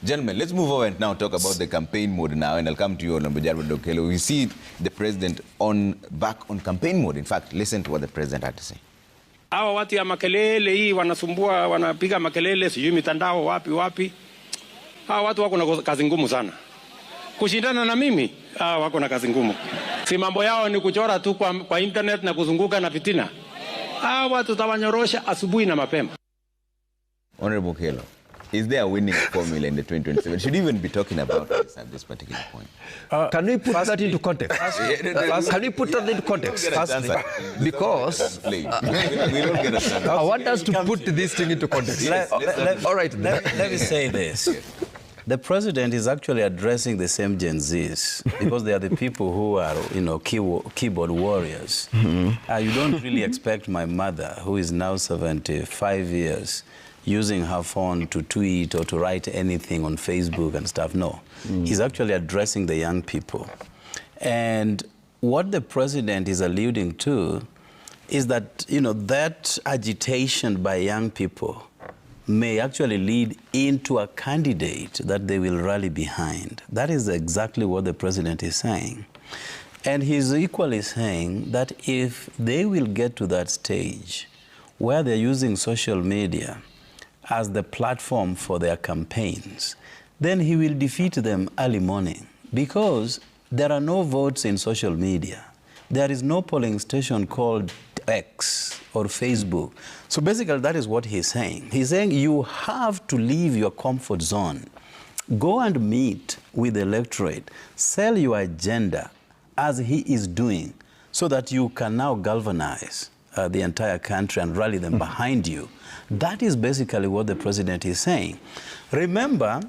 Gentlemen, let's move over and now talk about the campaign mode now, and I'll come to you, Honorable Dokelo. We see the president back on campaign mode. In fact, listen to what the president had to say. Hawa watu ya makelele hii wanasumbua, wanapiga makelele sijui mitandao wapi. Hawa watu wako na kazi ngumu sana. Kushindana na mimi, hawa wako na kazi ngumu. Si mambo yao ni kuchora tu kwa internet na kuzunguka na fitina. Hawa watu tawanyorosha asubuhi na mapema. Honorable Kelo, is there a winning formula in the 2027? Should we even be talking about this at this particular point? Can we put that into context? Can we put that into context? Because I want us to put this thing into context. All right. Let me say this. The president is actually addressing the same Gen Zs because they are the people who are, keyboard warriors. Mm-hmm. You don't really expect my mother, who is now 75 years, using her phone to tweet or to write anything on Facebook and stuff. No, he's actually addressing the young people. And what the president is alluding to is that, that agitation by young people may actually lead into a candidate that they will rally behind. That is exactly what the president is saying. And he's equally saying that if they will get to that stage where they're using social media as the platform for their campaigns, then he will defeat them early morning because there are no votes in social media. There is no polling station called X or Facebook. So basically that is what he's saying. He's saying you have to leave your comfort zone. Go and meet with the electorate. Sell your agenda as he is doing so that you can now galvanize the entire country and rally them behind you. That is basically what the president is saying. Remember,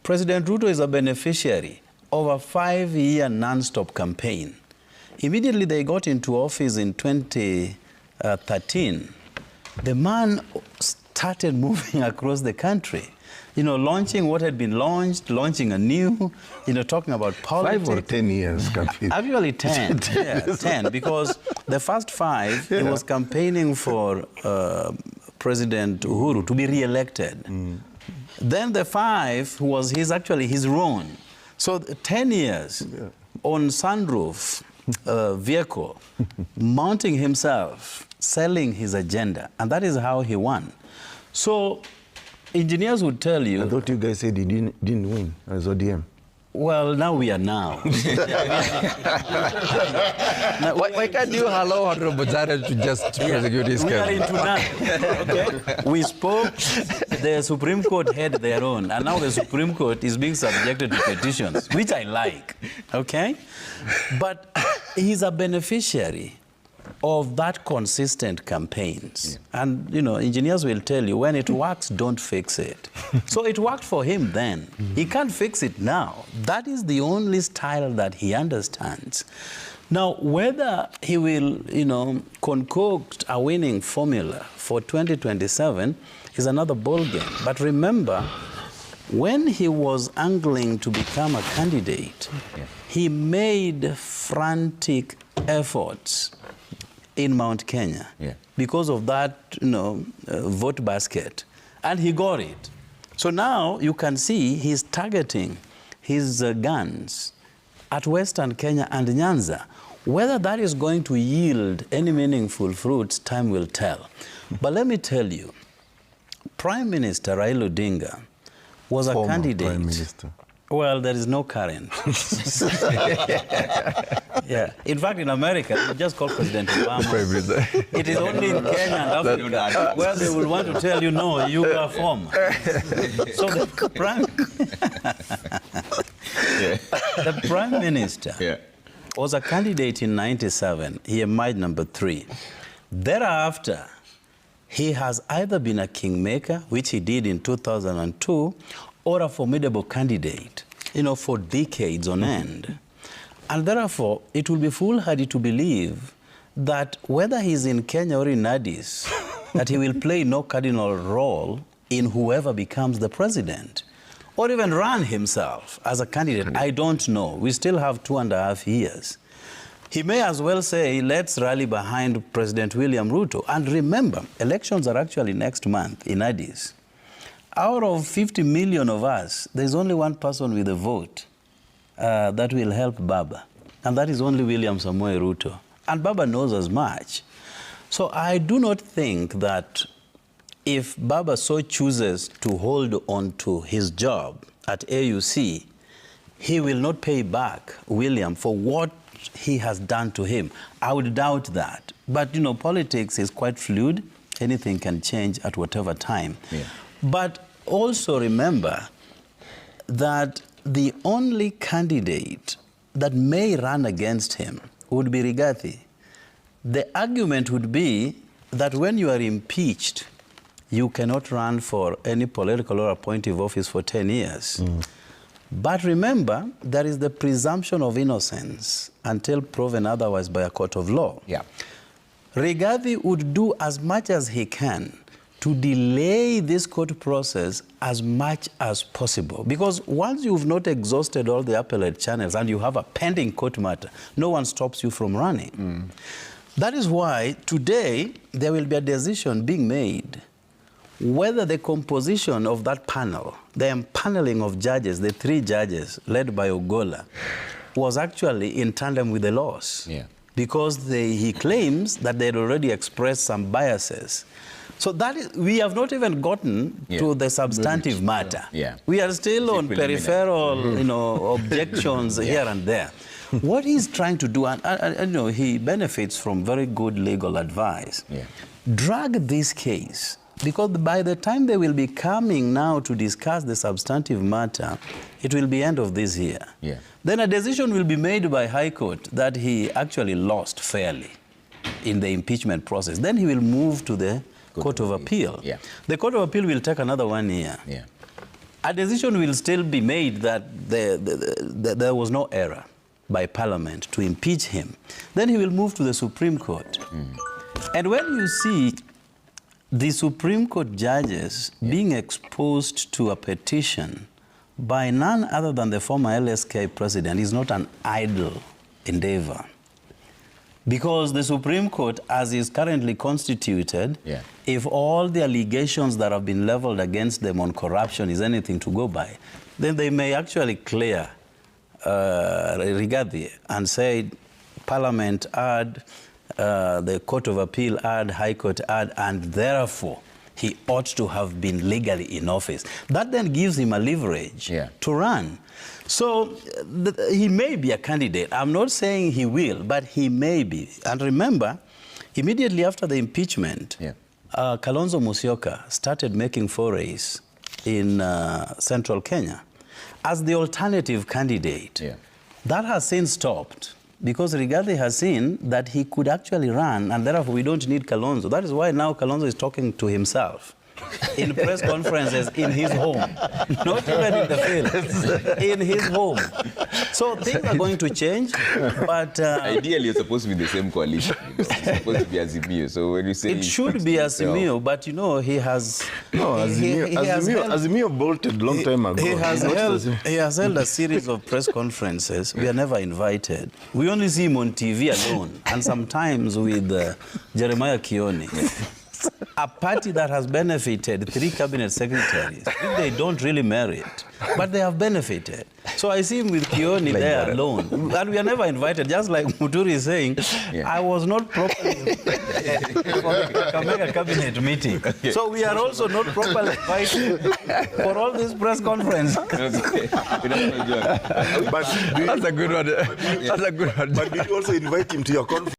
President Ruto is a beneficiary of a 5-year non-stop campaign. Immediately they got into office in 2013, the man started moving across the country, launching what had been launched, launching a new, talking about politics. 5 or 10 years campaign. Actually 10, 10, because the first 5, he was campaigning for President Uhuru to be re-elected. Then the 5 was actually his own. So 10 years on sunroof, vehicle, mounting himself, selling his agenda, and that is how he won. So engineers would tell you... I thought you guys said he didn't win as ODM. Well, now we are now. Why can't you allow Honorable Jared to just prosecute his case? We are into now. Okay? We spoke, the Supreme Court had their own, and now the Supreme Court is being subjected to petitions, which I like, okay? But he's a beneficiary of that consistent campaigns. Yeah. And, engineers will tell you, when it works, don't fix it. So it worked for him then. He can't fix it now. That is the only style that he understands. Now, whether he will, concoct a winning formula for 2027 is another ballgame. But remember, when he was angling to become a candidate, he made frantic efforts in Mount Kenya because of that, vote basket. And he got it. So now you can see he's targeting his guns at Western Kenya and Nyanza. Whether that is going to yield any meaningful fruits, time will tell. But let me tell you, Prime Minister Raila Odinga was a candidate. Prime Minister. Well, there is no current. Yeah. In fact, in America, they just call President Obama. It is only in Kenya and Africa where they will want to tell you, no, you are former. So the Prime Minister was a candidate in 97. He emerged number 3. Thereafter, he has either been a kingmaker, which he did in 2002, or a formidable candidate, for decades on end. And therefore, it will be foolhardy to believe that whether he's in Kenya or in Addis, that he will play no cardinal role in whoever becomes the president, or even run himself as a candidate. I don't know. We still have 2.5 years. He may as well say, let's rally behind President William Ruto. And remember, elections are actually next month in Addis. out of 50 million of us, there's only one person with a vote that will help Baba, and that is only William Samoei Ruto. And Baba knows as much. So I do not think that if Baba so chooses to hold on to his job at AUC, he will not pay back William for what he has done to him. I would doubt that. But, you know, politics is quite fluid. Anything can change at whatever time. Yeah. But also remember that the only candidate that may run against him would be Rigathi. The argument would be that when you are impeached, you cannot run for any political or appointive office for 10 years. But remember, there is the presumption of innocence until proven otherwise by a court of law. Yeah. Rigathi would do as much as he can to delay this court process as much as possible. Because once you've not exhausted all the appellate channels and you have a pending court matter, no one stops you from running. That is why today there will be a decision being made whether the composition of that panel, the empaneling of judges, the 3 judges led by Ogola, was actually in tandem with the laws. Yeah. Because he claims that they had already expressed some biases. So that is, we have not even gotten to the substantive matter. Yeah. We are still on peripheral objections here and there. What he's trying to do, and you know, he benefits from very good legal advice, drag this case, because by the time they will be coming now to discuss the substantive matter, it will be end of this year. Yeah. Then a decision will be made by High Court that he actually lost fairly in the impeachment process. Then he will move to the Court of Appeal. Yeah. The Court of Appeal will take another 1 year. Yeah. A decision will still be made that there was no error by Parliament to impeach him. Then he will move to the Supreme Court. And when you see the Supreme Court judges being exposed to a petition by none other than the former LSK president, is not an idle endeavor. Because the Supreme Court, as is currently constituted, if all the allegations that have been leveled against them on corruption is anything to go by, then they may actually clear Rigathi and say, Parliament add, the Court of Appeal add, High Court add, and therefore he ought to have been legally in office. That then gives him a leverage to run. So he may be a candidate. I'm not saying he will, but he may be. And remember, immediately after the impeachment, Kalonzo Musyoka started making forays in central Kenya as the alternative candidate. That has since stopped, because Rigathi has seen that he could actually run, and therefore we don't need Kalonzo. That is why now Kalonzo is talking to himself in press conferences in his home, not even in the field, in his home. So things are going to change, but... ideally, it's supposed to be the same coalition. It's supposed to be Azimio. So when you say... It should be Azimio, but you know, he has... No, Azimio bolted a long time ago. He has held a series of press conferences. We are never invited. We only see him on TV alone, and sometimes with Jeremiah Kioni. A party that has benefited 3 cabinet secretaries, if they don't really merit, but they have benefited. So I see him with Kioni there alone. And we are never invited, just like Muturi is saying, I was not properly invited for the Kakamega cabinet meeting. So we are also not properly invited for all this press conference. But that's a good one. That's a good one. But did you also invite him to your conference?